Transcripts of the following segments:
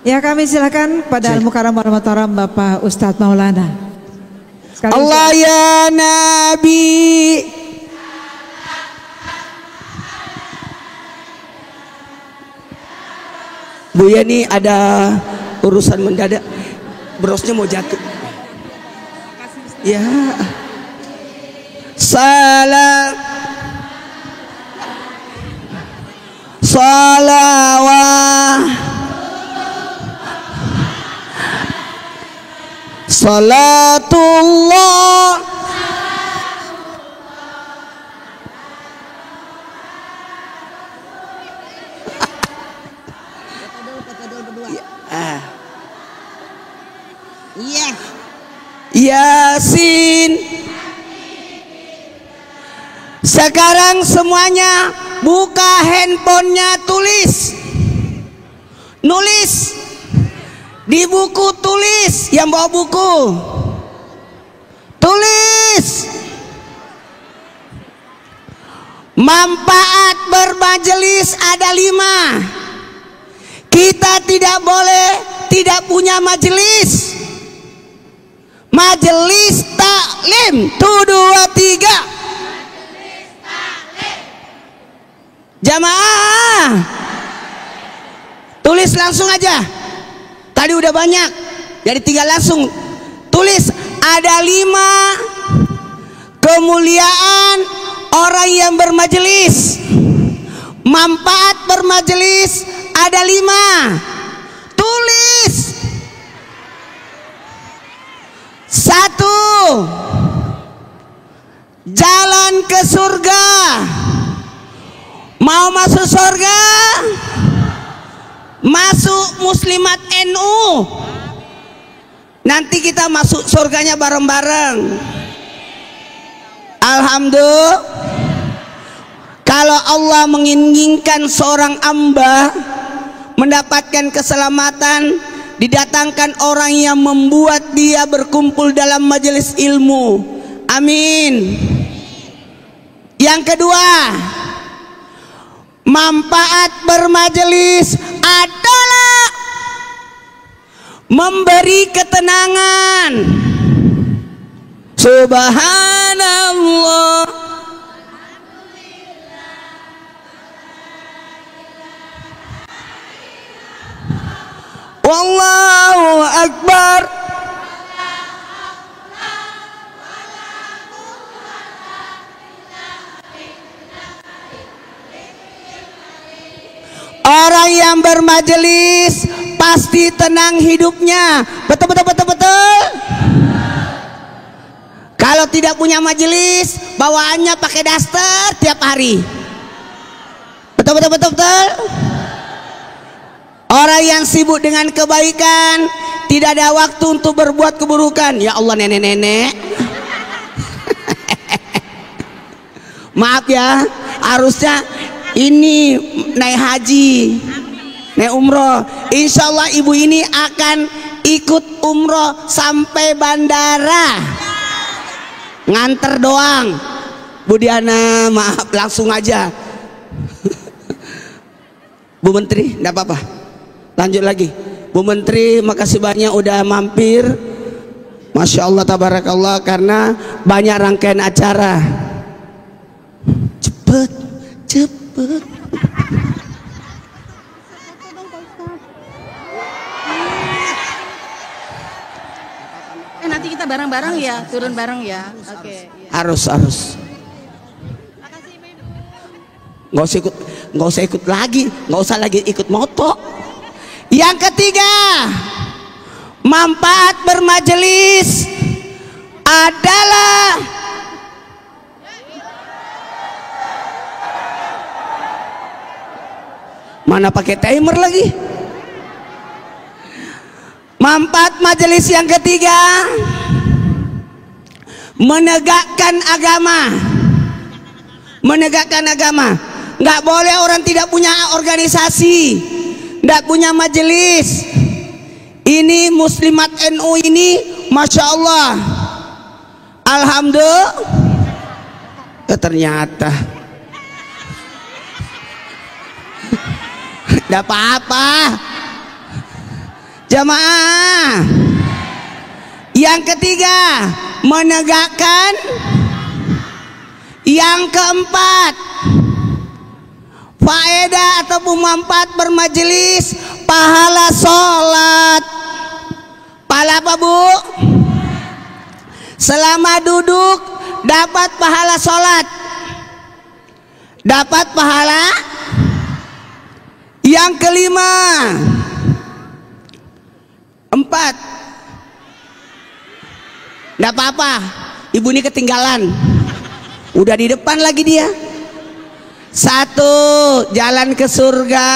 Ya, kami silakan pada Al-Mukarram Warahmatullahi Bapak Ustadz Maulana. Allah ya Nabi. Bu ya, nih ada urusan mendadak, brosnya mau jatuh. Ya. Salam salawat salatullah Yasin. Sekarang semuanya buka handphonenya, nulis di buku, tulis. Yang bawa buku tulis. Manfaat bermajelis ada 5. Kita tidak boleh tidak punya majelis. Majelis taklim, 1, 2, 3. Jamaah, tulis langsung aja. Tadi udah banyak, jadi 3 langsung. Tulis ada 5 kemuliaan orang yang bermajelis. Manfaat bermajelis ada 5. Tulis. 1, jalan ke surga. Mau masuk surga? Masuk Muslimat NU. Nanti kita masuk surganya bareng-bareng. Alhamdulillah. Kalau Allah menginginkan seorang hamba mendapatkan keselamatan, didatangkan orang yang membuat dia berkumpul dalam majelis ilmu. Amin. Yang kedua, manfaat bermajelis adalah memberi ketenangan. Subhanallah. Wallahu akbar. Orang yang bermajelis pasti tenang hidupnya. Betul. Kalau tidak punya majelis, bawaannya pakai daster tiap hari. Betul. Orang yang sibuk dengan kebaikan tidak ada waktu untuk berbuat keburukan. Ya Allah, nenek-nenek. Maaf ya, harusnya ini naik haji, naik umroh. Insya Allah ibu ini akan ikut umroh sampai bandara, nganter doang. Bu Diana, maaf, langsung aja. Bu Menteri, enggak apa-apa, lanjut lagi. Bu Menteri, makasih banyak udah mampir. Masya Allah, tabarakallah, karena banyak rangkaian acara. Cepet. Nanti kita bareng-bareng ya, turun bareng ya. Oke. Harus. Nggak usah ikut lagi, nggak usah lagi ikut moto. Yang ketiga, manfaat bermajelis adalah mana pakai timer lagi. Manfaat majelis yang ketiga, menegakkan agama. Nggak boleh orang tidak punya organisasi, nggak punya majelis. Ini Muslimat NU ini, Masya Allah, Alhamdulillah. Ternyata nggak apa-apa. Jamaah. Yang ketiga, menegakkan. Yang keempat, faedah atau manfaat bermajelis, pahala sholat. Pahala apa, Bu? Selama duduk dapat pahala sholat, dapat pahala. Yang kelima, empat, enggak apa-apa, ibu ini ketinggalan, udah di depan lagi dia. Satu, jalan ke surga.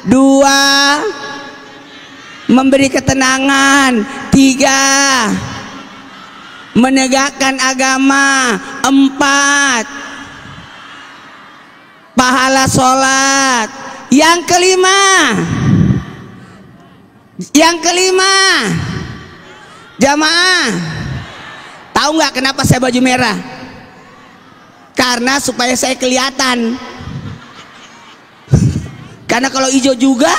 Dua, memberi ketenangan. Tiga, menegakkan agama. Empat, pahala sholat. Yang kelima, jamaah, tahu nggak kenapa saya baju merah? Karena supaya saya kelihatan. Karena kalau hijau juga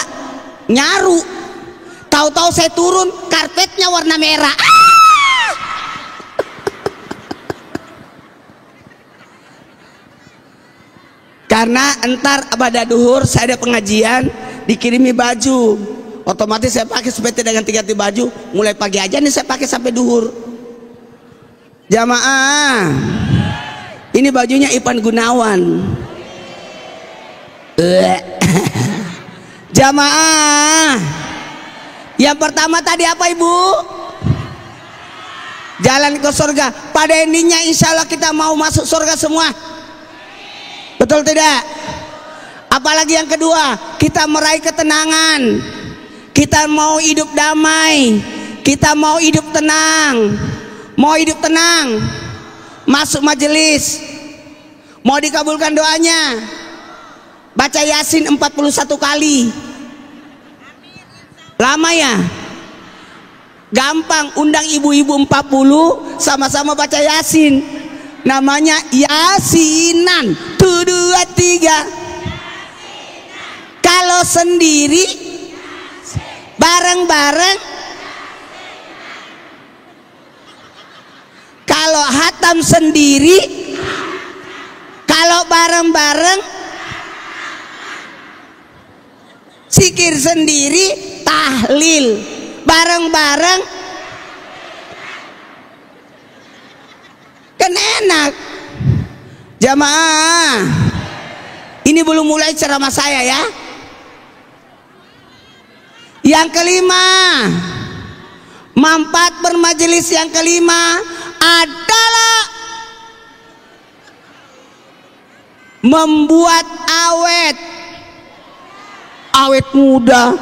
nyaru. Tahu-tahu saya turun, karpetnya warna merah. Karena entar pada duhur saya ada pengajian, dikirimi baju, otomatis saya pakai supaya tidak ganti-ganti baju. Mulai pagi aja nih saya pakai sampai duhur. Jamaah, ini bajunya Ipan Gunawan. Jamaah, yang pertama tadi apa, Ibu? Jalan ke surga. Pada endingnya insya Allah kita mau masuk surga semua. Betul tidak? Apalagi yang kedua, kita meraih ketenangan. Kita mau hidup damai. Kita mau hidup tenang. Mau hidup tenang, masuk majelis. Mau dikabulkan doanya, baca Yasin 41 kali. Lama ya? Gampang, undang ibu-ibu 40 sama-sama baca Yasin. Namanya Yasinan. 1, 2, 3. Kalau sendiri, bareng-bareng. Kalau hatam sendiri, kalau bareng-bareng, zikir sendiri, tahlil bareng-bareng, kan enak. Jamaah, ini belum mulai ceramah saya ya. Yang kelima, manfaat bermajelis yang kelima adalah membuat awet muda,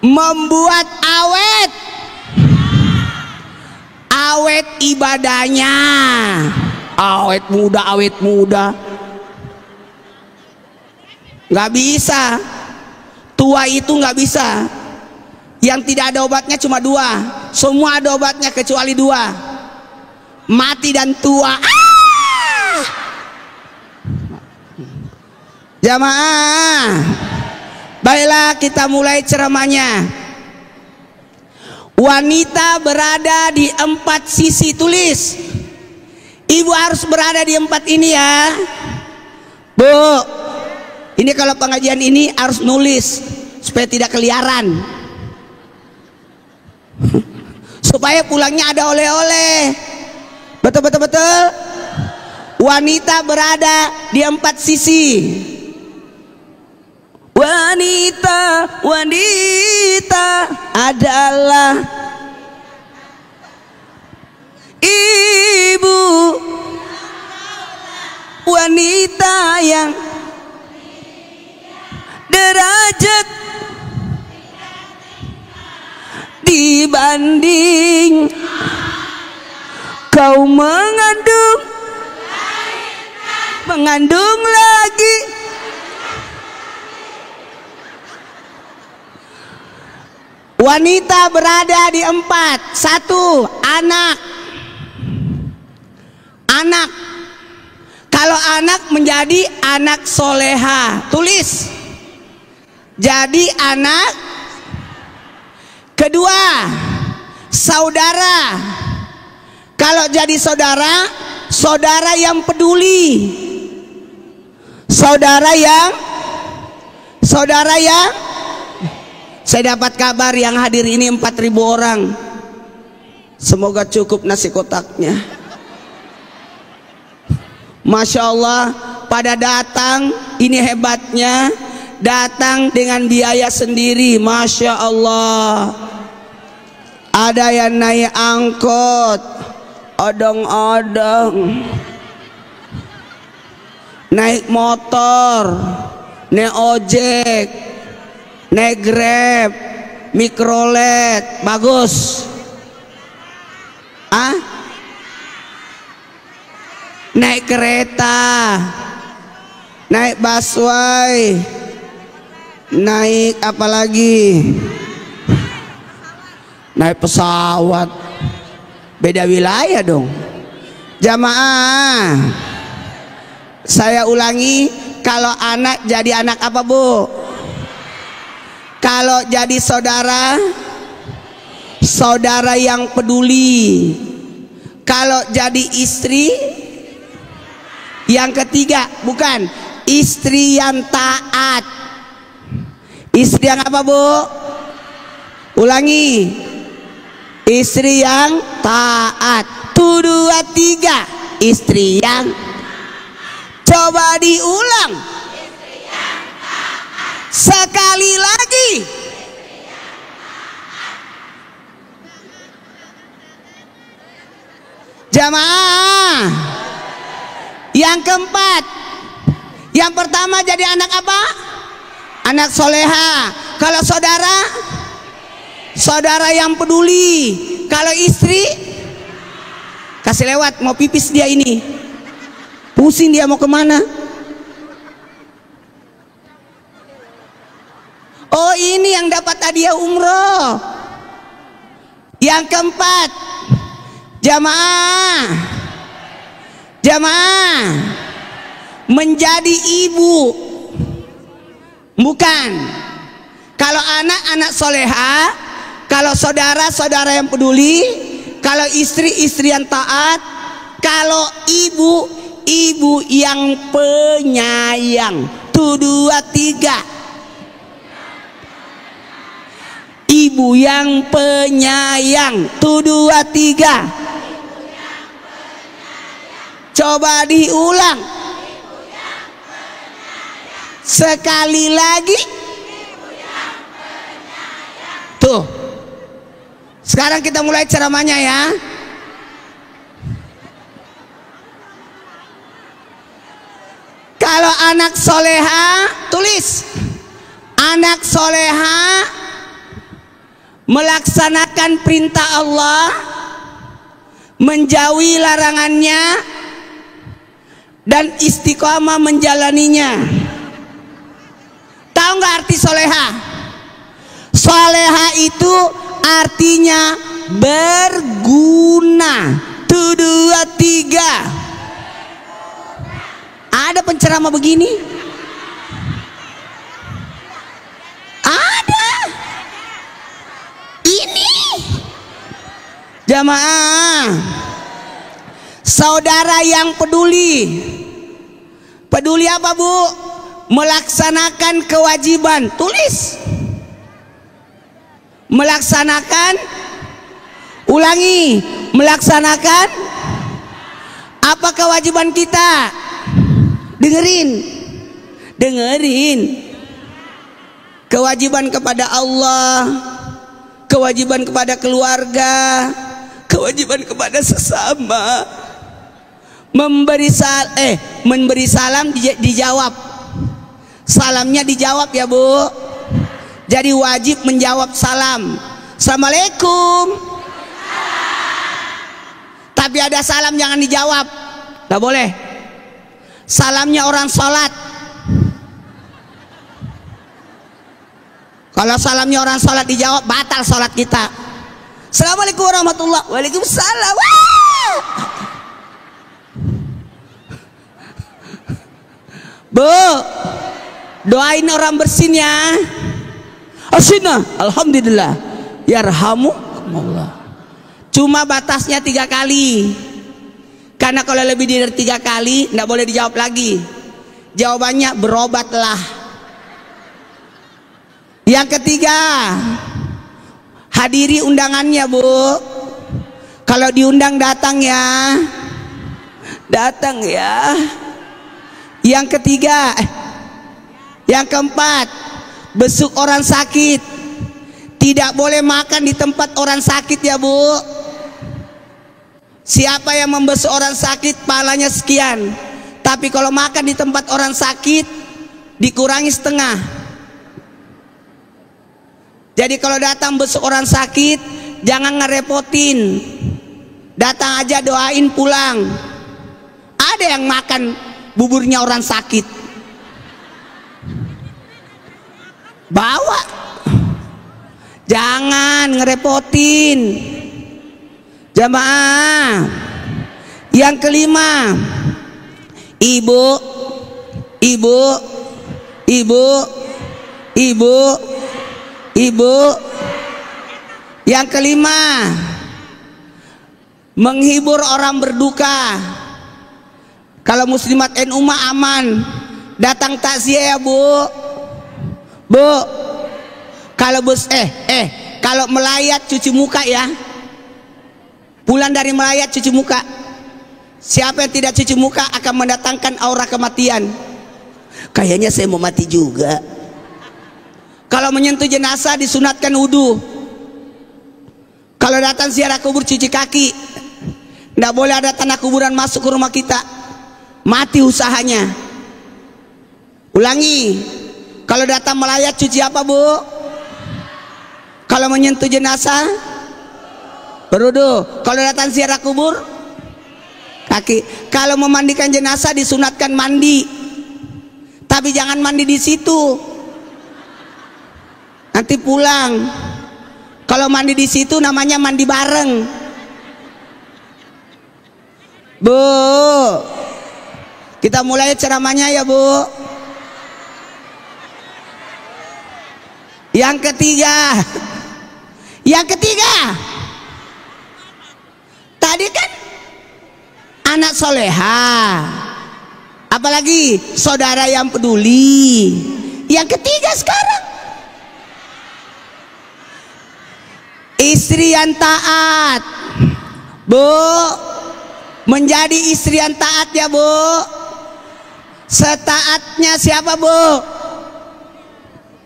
membuat awet ibadahnya, awet muda. Nggak bisa, tua itu nggak bisa. Yang tidak ada obatnya cuma 2. Semua ada obatnya kecuali 2, mati dan tua. Jamaah, baiklah kita mulai ceramahnya. Wanita berada di 4 sisi, tulis. Ibu harus berada di 4 ini ya, Bu. Ini kalau pengajian ini harus nulis supaya tidak keliaran, supaya pulangnya ada oleh-oleh. Betul. Wanita berada di 4 sisi. Wanita adalah ibu, wanita yang derajat dibanding kau mengandung lagi. Wanita berada di 4. 1, anak. Kalau anak menjadi anak soleha, tulis. Jadi anak. Kedua, saudara. Kalau jadi saudara, saudara yang peduli. Saudara yang saya dapat kabar yang hadir ini 4.000 orang. Semoga cukup nasi kotaknya. Masya Allah, pada datang, ini hebatnya, datang dengan biaya sendiri. Masya Allah. Ada yang naik angkot, odong-odong, naik motor, naik ojek, naik Grab, mikrolet, bagus. Naik kereta, naik busway, naik apa lagi? Naik pesawat. Beda wilayah dong. Jamaah, saya ulangi, kalau anak jadi anak apa, Bu? Kalau jadi saudara, saudara yang peduli. Kalau jadi istri, yang ketiga, bukan, istri yang taat. Istri yang apa, Bu? Ulangi, istri yang taat. 1, 2, 3, istri yang. Coba diulang. Sekali lagi. Jamaah. Yang keempat, yang pertama jadi anak apa? Anak soleha. Kalau saudara, saudara yang peduli. Kalau istri, kasih lewat, mau pipis dia ini, pusing dia mau kemana. Oh, ini yang dapat hadiah umroh. Yang keempat, jamaah, jamaah, menjadi ibu. Bukan. Kalau anak-anak soleha, kalau saudara-saudara yang peduli, kalau istri-istri yang taat, kalau ibu yang penyayang. 1, 2, 3. Ibu yang penyayang. 1, 2, 3. Coba diulang. Sekali lagi. Tuh. Sekarang kita mulai ceramahnya ya. Kalau anak soleha, tulis. Anak soleha melaksanakan perintah Allah, menjauhi larangannya, dan istiqomah menjalaninya. Tahu nggak arti soleha? Soleha itu artinya berguna. 1, 2, 3. Ada penceramah begini? Ada. Ini jamaah, saudara yang peduli. Peduli apa, Bu? Melaksanakan kewajiban. Tulis. Melaksanakan. Ulangi. Melaksanakan. Apa kewajiban kita? Dengerin. Dengerin. Kewajiban kepada Allah, kewajiban kepada keluarga, kewajiban kepada sesama. Memberi salam dijawab. Salamnya dijawab ya, Bu. Jadi wajib menjawab salam. Assalamualaikum. Tapi ada salam jangan dijawab. Nggak boleh. Salamnya orang sholat. Kalau salamnya orang sholat dijawab, batal sholat kita. Assalamualaikum warahmatullahi wabarakatuh. Waalaikumsalam. Bu, doain orang bersin ya. Asina, alhamdulillah. Yarhamukallah. Cuma batasnya 3 kali. Karena kalau lebih dari 3 kali tidak boleh dijawab lagi. Jawabannya berobatlah. Yang ketiga, hadiri undangannya, Bu. Kalau diundang datang ya. Datang ya. Yang ketiga, yang keempat, besuk orang sakit. Tidak boleh makan di tempat orang sakit ya, Bu. Siapa yang membesuk orang sakit pahalanya sekian. Tapi kalau makan di tempat orang sakit dikurangi setengah. Jadi kalau datang besuk orang sakit jangan ngerepotin. Datang aja doain pulang. Ada yang makan buburnya orang sakit. Bawa. Jangan ngerepotin. Jamaah. Yang kelima, ibu. Yang kelima, menghibur orang berduka. Kalau muslimat NU mah aman. Datang takziah ya, Bu. Bu. Kalau kalau melayat cuci muka ya. Pulang dari melayat cuci muka. Siapa yang tidak cuci muka akan mendatangkan aura kematian. Kayaknya saya mau mati juga. Kalau menyentuh jenazah disunatkan wudu. Kalau datang ziarah kubur cuci kaki. Tidak boleh ada tanah kuburan masuk ke rumah kita. Mati usahanya. Ulangi. Kalau datang melayat cuci apa, Bu? Kalau menyentuh jenazah berwudu. Kalau datang ziarah kubur kaki. Kalau memandikan jenazah disunatkan mandi. Tapi jangan mandi di situ. Nanti pulang. Kalau mandi di situ namanya mandi bareng. Bu, kita mulai ceramahnya ya, Bu. Yang ketiga, tadi kan anak soleha, apalagi saudara yang peduli. Yang ketiga sekarang, istri yang taat. Bu, menjadi istri yang taat ya, Bu. Setaatnya siapa, Bu?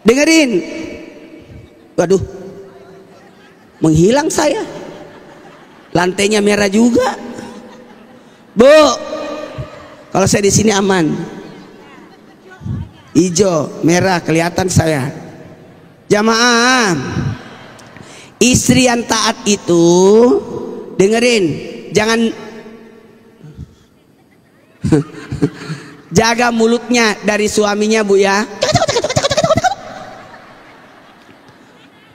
Dengerin. Waduh, menghilang saya. Lantainya merah juga. Bu, kalau saya di sini aman. Hijau, merah kelihatan saya. Jamaah, istri yang taat itu, dengerin, jangan jaga mulutnya dari suaminya, Bu ya.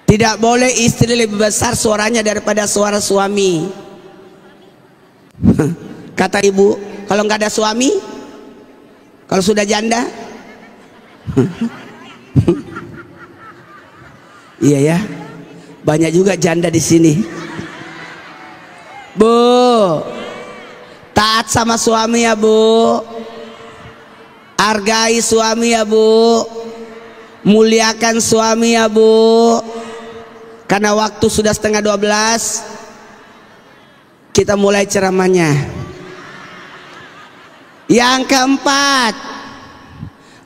Tidak boleh istri lebih besar suaranya daripada suara suami. Kata ibu, kalau nggak ada suami, kalau sudah janda, iya ya, banyak juga janda di sini. Bu, taat sama suami ya, Bu. Hargai suami ya, Bu. Muliakan suami ya, Bu. Karena waktu sudah 11:30, kita mulai ceramahnya. Yang keempat,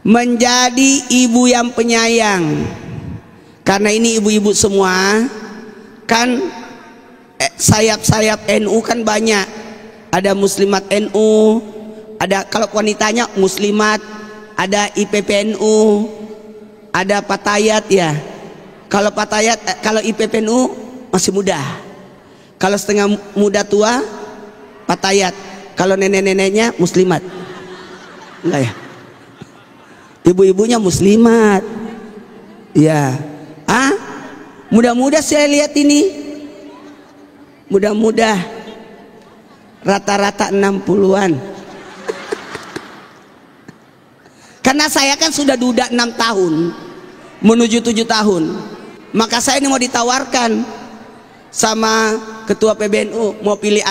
menjadi ibu yang penyayang. Karena ini ibu-ibu semua, kan sayap-sayap NU kan banyak. Ada muslimat NU, ada kalau wanitanya muslimat, ada IPPNU, ada Patayat ya. Kalau Patayat, kalau IPPNU masih muda. Kalau setengah muda tua, Patayat. Kalau nenek-neneknya muslimat. Enggak ya? Ibu-ibunya muslimat. Ya. Ah? Muda-muda saya lihat ini. Muda-muda. Rata-rata 60-an. Karena saya kan sudah duda 6 tahun menuju 7 tahun. Maka saya ini mau ditawarkan sama ketua PBNU, mau pilih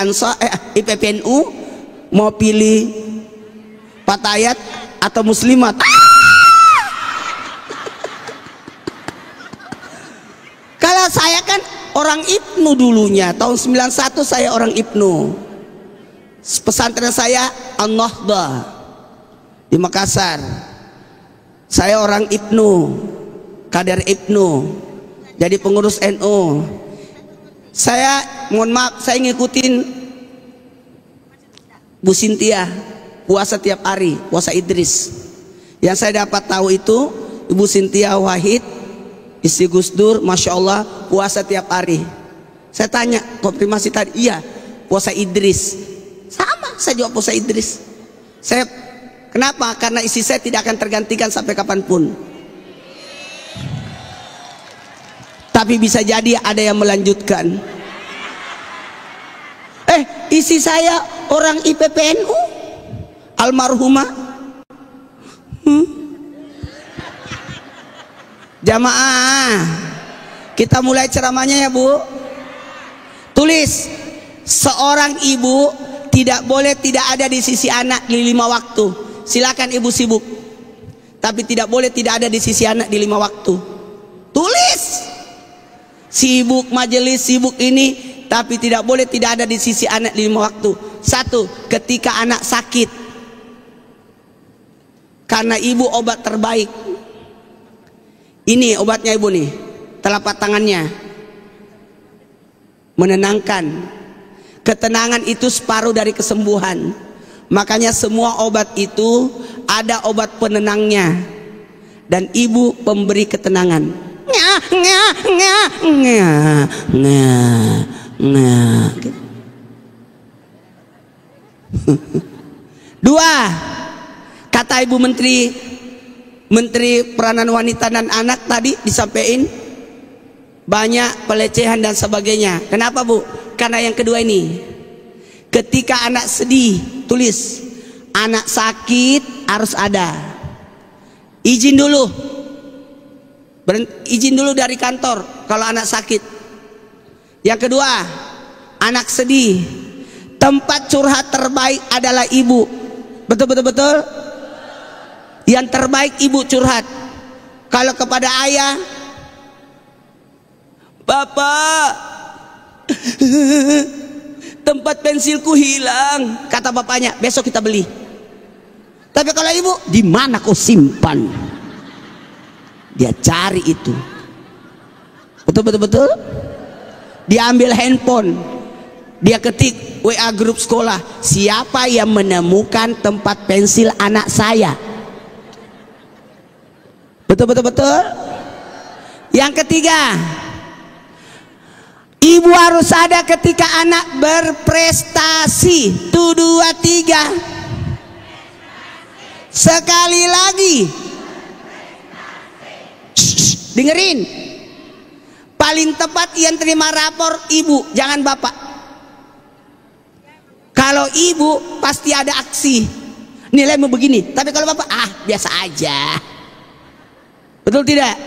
IPPNU, mau pilih Patayat atau Muslimat. Kalau saya kan orang IPNU dulunya, tahun 91 saya orang IPNU. Pesantren saya An-Nahdah di Makassar. Saya orang IPNU, kader IPNU, jadi pengurus NU. Saya mohon maaf, saya ngikutin Bu Sintia puasa tiap hari, puasa Idris. Yang saya dapat tahu itu Ibu Sintia Wahid, istri Gus Dur, Masya Allah puasa tiap hari. Saya tanya konfirmasi tadi, iya puasa Idris. Sama, saya juga puasa Idris. Saya kenapa? Karena isi saya tidak akan tergantikan sampai kapanpun. Tapi bisa jadi ada yang melanjutkan. Isi saya orang IPPNU, almarhumah. Jamaah, kita mulai ceramahnya ya Bu. Tulis, seorang ibu tidak boleh tidak ada di sisi anak di 5 waktu. Silakan ibu sibuk, tapi tidak boleh tidak ada di sisi anak di 5 waktu. Tulis, sibuk majelis, sibuk ini, tapi tidak boleh tidak ada di sisi anak di 5 waktu. 1, ketika anak sakit, karena ibu obat terbaik. Ini obatnya ibu nih, telapak tangannya menenangkan. Ketenangan itu separuh dari kesembuhan. Makanya semua obat itu ada obat penenangnya, dan ibu pemberi ketenangan. Dua, kata Ibu Menteri Peranan Wanita dan Anak tadi disampaikan banyak pelecehan dan sebagainya. Kenapa Bu? Karena yang kedua ini, ketika anak sedih, tulis, anak sakit harus ada izin dulu, izin dulu dari kantor kalau anak sakit. Yang kedua, anak sedih, tempat curhat terbaik adalah ibu. Betul. Yang terbaik ibu curhat. Kalau kepada ayah, Bapak, tempat pensilku hilang, kata bapaknya, besok kita beli. Tapi kalau ibu, di mana kau simpan? Dia cari itu. Betul. Dia ambil handphone, dia ketik WA grup sekolah, siapa yang menemukan tempat pensil anak saya? Betul. Yang ketiga, ibu harus ada ketika anak berprestasi. 1, 2, 3. Sekali lagi, dengerin. Paling tepat yang terima rapor ibu, jangan bapak. Kalau ibu pasti ada aksi, nilaimu begini. Tapi kalau bapak, biasa aja. Betul tidak?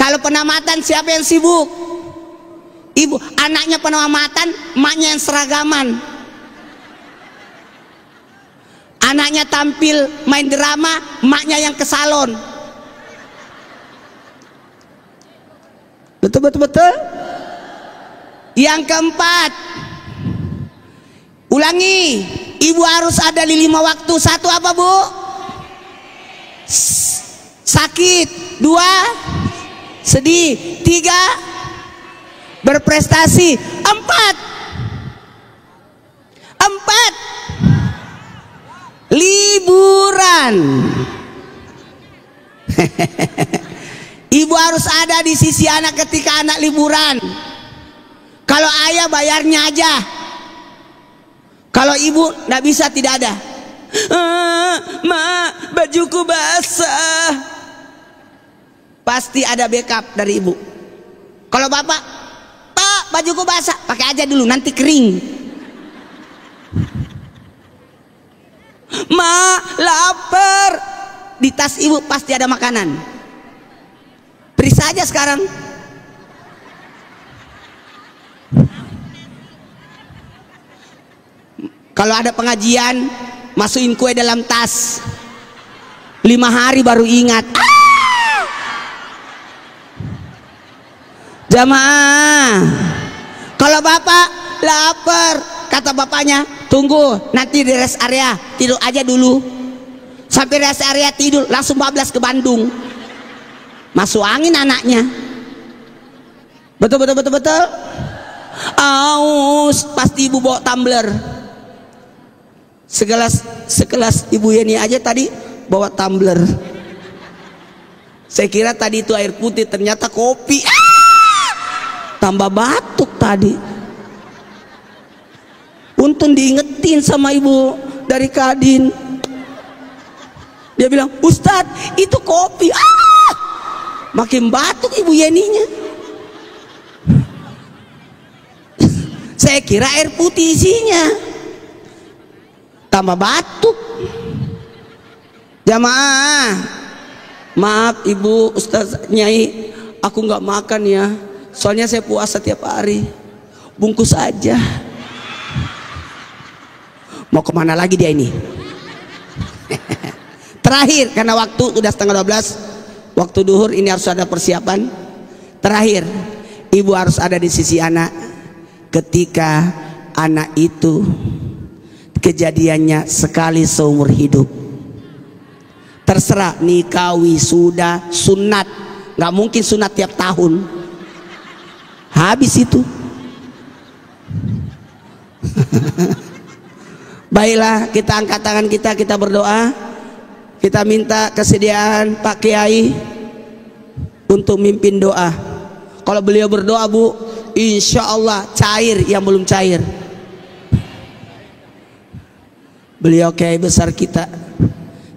Kalau penamatan siapa yang sibuk? Ibu. Anaknya penamatan, emaknya yang seragaman. Anaknya tampil main drama, emaknya yang ke salon. Betul. Yang keempat, ulangi, ibu harus ada di 5 waktu. 1, apa Bu? Sakit. 2, sedih. 3, berprestasi. 4, liburan. Ibu harus ada di sisi anak ketika anak liburan. Kalau ayah bayarnya aja, kalau ibu nggak bisa, tidak ada. Ma, bajuku basah. Pasti ada backup dari ibu. Kalau bapak, Pak, bajuku basah, pakai aja dulu, nanti kering. Ma, lapar. di tas ibu pasti ada makanan. Periksa aja sekarang. Kalau ada pengajian, masukin kue dalam tas. 5 hari baru ingat. Jamaah, kalau bapak lapar, kata bapaknya, tunggu nanti di rest area, tidur aja dulu. Sampai rest area tidur, langsung bablas ke Bandung. Masuk angin anaknya. Betul. Aus, pasti ibu bawa tumbler. Sekelas ibu Yeni aja tadi bawa tumbler. Saya kira tadi itu air putih, ternyata kopi. Tambah batuk tadi. Untung diingetin sama ibu dari Kadin. Dia bilang, Ustadz itu kopi. Makin batuk ibu Yeninya. Saya kira air putih isinya. Tambah batuk. Jamaah, maaf ibu, Ustaz, Nyai, aku nggak makan ya. Soalnya saya puasa tiap hari. Bungkus aja. Mau kemana lagi dia ini? Terakhir, karena waktu udah setengah 12, waktu duhur ini harus ada persiapan. Terakhir, ibu harus ada di sisi anak ketika anak itu kejadiannya sekali seumur hidup. Terserah nikah, wisuda, sunat, nggak mungkin sunat tiap tahun. Habis itu. Baiklah, kita angkat tangan kita berdoa. Kita minta kesediaan Pak Kiai untuk mimpin doa. Kalau beliau berdoa, Bu, insya Allah cair yang belum cair. Beliau Kiai besar kita.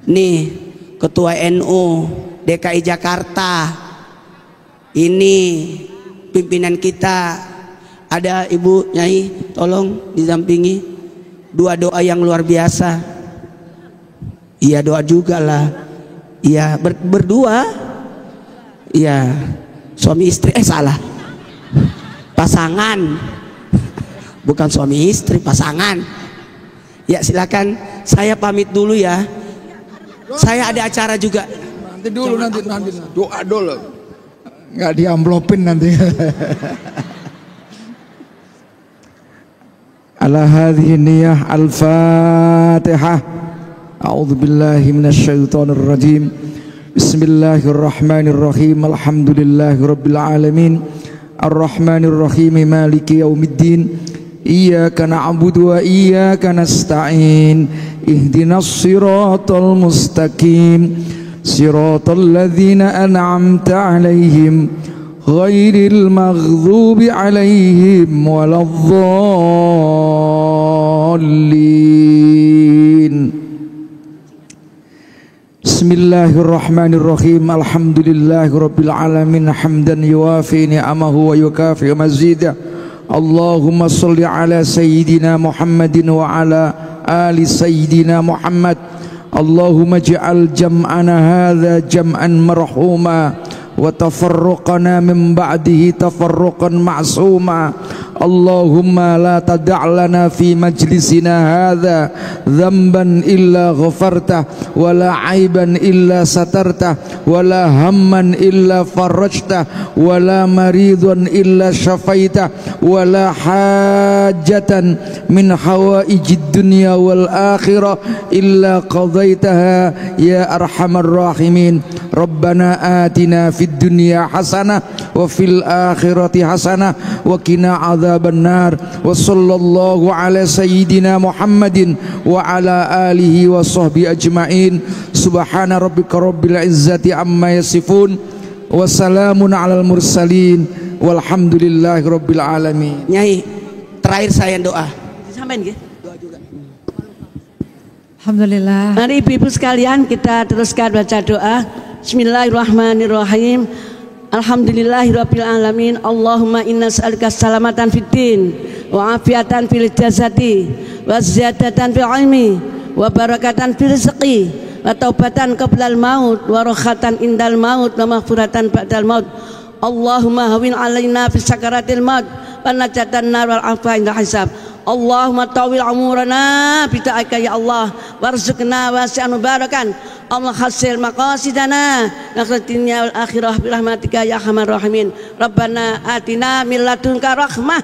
Nih, Ketua NU DKI Jakarta. Ini pimpinan kita. Ada Ibu Nyai, tolong didampingi. 2 doa yang luar biasa. Iya, doa juga lah. Iya, berdua. Iya, suami istri. Salah. Pasangan. Bukan suami istri, pasangan. Ya silakan. Saya pamit dulu ya. Saya ada acara juga. Nanti dulu, nanti doa dulu. Nggak diamplopin nanti. Ala hadhihi niyah al-Fatihah. A'udzu billahi minasyaitonir rajim. Bismillahirrahmanirrahim. Alhamdulillahirabbil alamin. Arrahmanir rahim. Maliki yaumiddin. Iyyaka na'budu wa iyyaka nasta'in. Ihdinas siratal mustaqim. Siratal ladzina an'amta 'alaihim ghairil maghdubi 'alaihim waladdallin. Bismillahirrahmanirrahim. Alhamdulillahirabbil alamin hamdan yuwafi ni'amahu wa yukafi mazidah. Allahumma shalli ala sayyidina Muhammadin wa ala ali sayyidina Muhammad. Allahumma ij'al jam'ana hadza jam'an marhuma wa tafarruqana min ba'dihi tafarruqan ma'suma. Allahumma la tada' lana fi majlisina hadza dhanban illa ghafartah wa la 'aiban illa satartah wa la hamman illa farajtah wa la maridan illa syafaitah wa la hajatan min hawaijid dunya wal akhirah illa qadaitaha ya arhamar rahimin. Rabbana atina fid dunya hasanah wa fil akhirati hasanah wa qina adzabannar. Wa sallallahu ala sayyidina Muhammadin wa ala alihi wa sahbihi ajma'in. Subhana rabbika rabbil izzati amma yasifun wa salamun alal mursalin walhamdulillahi rabbil alamin. Nyai, terakhir saya doa. Sampai nggih. Alhamdulillah. Mari ibu-ibu sekalian kita teruskan baca doa. Bismillahirrahmanirrahim. Alhamdulillahirabbil alamin. Allahumma inna nas'aluka salamatan fid din wa afiatan fil jasadi wa ziyadatan fil ilmi wa barakatan fil rizqi wa taubatan qablal maut wa rohatan indal maut wa maghfiratan ba'dal maut. Allahumma hawin alaina fi sakaratil maut wa najatan nar wal afa inda hisab. Allahumma tawil umurana bi ta'aka ya Allah warzuqna wasi'an mubarakan. Allah hasil maqasidana nakhratinnya wal akhirah bi rahmatika ya arhamar rahimin. Rabbana atina min ladunka rahmah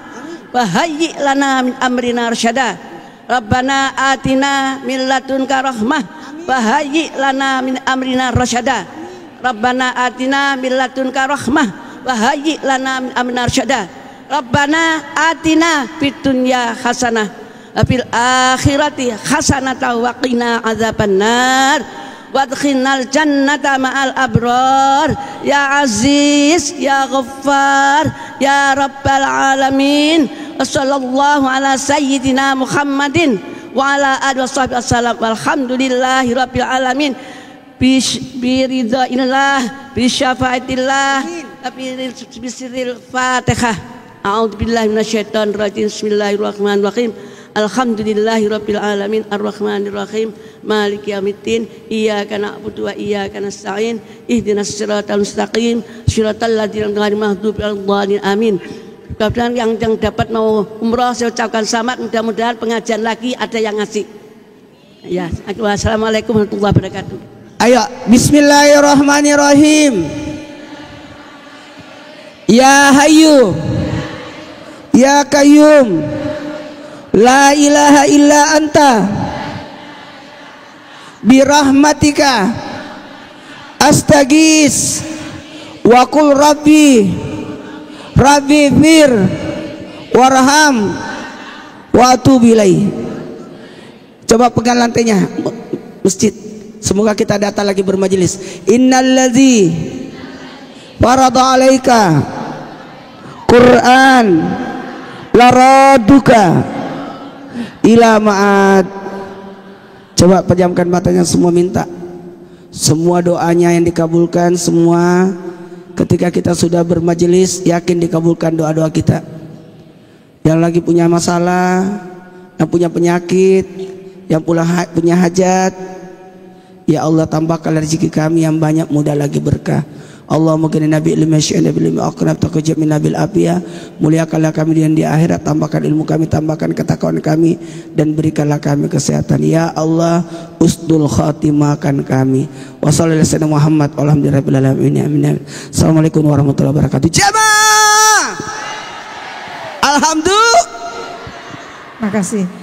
wa hayyi lana min amrina rasyada. Rabbana atina min ladunka rahmah wa hayyi lana min amrina rasyada. Rabbana atina min ladunka rahmah wa hayyi lana min amrina rasyada. Rabbana atina fid dunya hasanah wa fil akhirati hasanah wa qina adzabannar wadkhilnal jannata ma'al abrar ya aziz ya ghaffar ya rabbal alamin. Wassallallahu ala sayyidina Muhammadin wa ala alihi washabihi wasallam walhamdulillahi rabbil alamin bi ridhaillah bi syafaatillah bi sirril Fatihah. A'udzubillahi minasyaitonir rajim. Bismillahirrahmanirrahim. Alhamdulillahi rabbil alamin arrahmanir rahim maliki yaumiddin iyyaka na'budu wa iyyaka nasta'in ihdinas siratal mustaqim siratal ladzina an'amta 'alaihim ghairil maghdubi 'alaihim amin. Mudah-mudahan yang dapat mau umrah saya ucapkan selamat, mudah-mudahan pengajian lagi ada yang ngasih. Ya, wassalamualaikum warahmatullahi wabarakatuh. Ayo, bismillahirrahmanirrahim. Ya Hayyu Ya Qayyum la ilaha illa anta birahmatika astagis wa qul rabbi fir warham wa atubu ilaih. Coba pegang lantainya masjid, semoga kita datang lagi bermajelis. Innalladzi farada alaika Quran laraduka ila ma'ad. Coba pejamkan matanya semua, minta semua doanya yang dikabulkan semua. Ketika kita sudah bermajelis, yakin dikabulkan doa-doa kita. Yang lagi punya masalah, yang punya penyakit, yang punya hajat, ya Allah tambahkan rezeki kami yang banyak, mudah lagi berkah. Allahumma qini nabi ilmi syai'na bil ilmi aqrab taqajjab min nabil afiyah. Muliakanlah kami di akhirat, tambahkan ilmu kami, tambahkan ketakwaan kami, dan berikanlah kami kesehatan. Ya Allah, usdul khatimahkan kami. Wa sallallahu alaihi wasallam Muhammad alhamdulillahirabbil alamin. Amin. Assalamualaikum warahmatullahi wabarakatuh. Jamaah. Alhamdulillah. Makasih.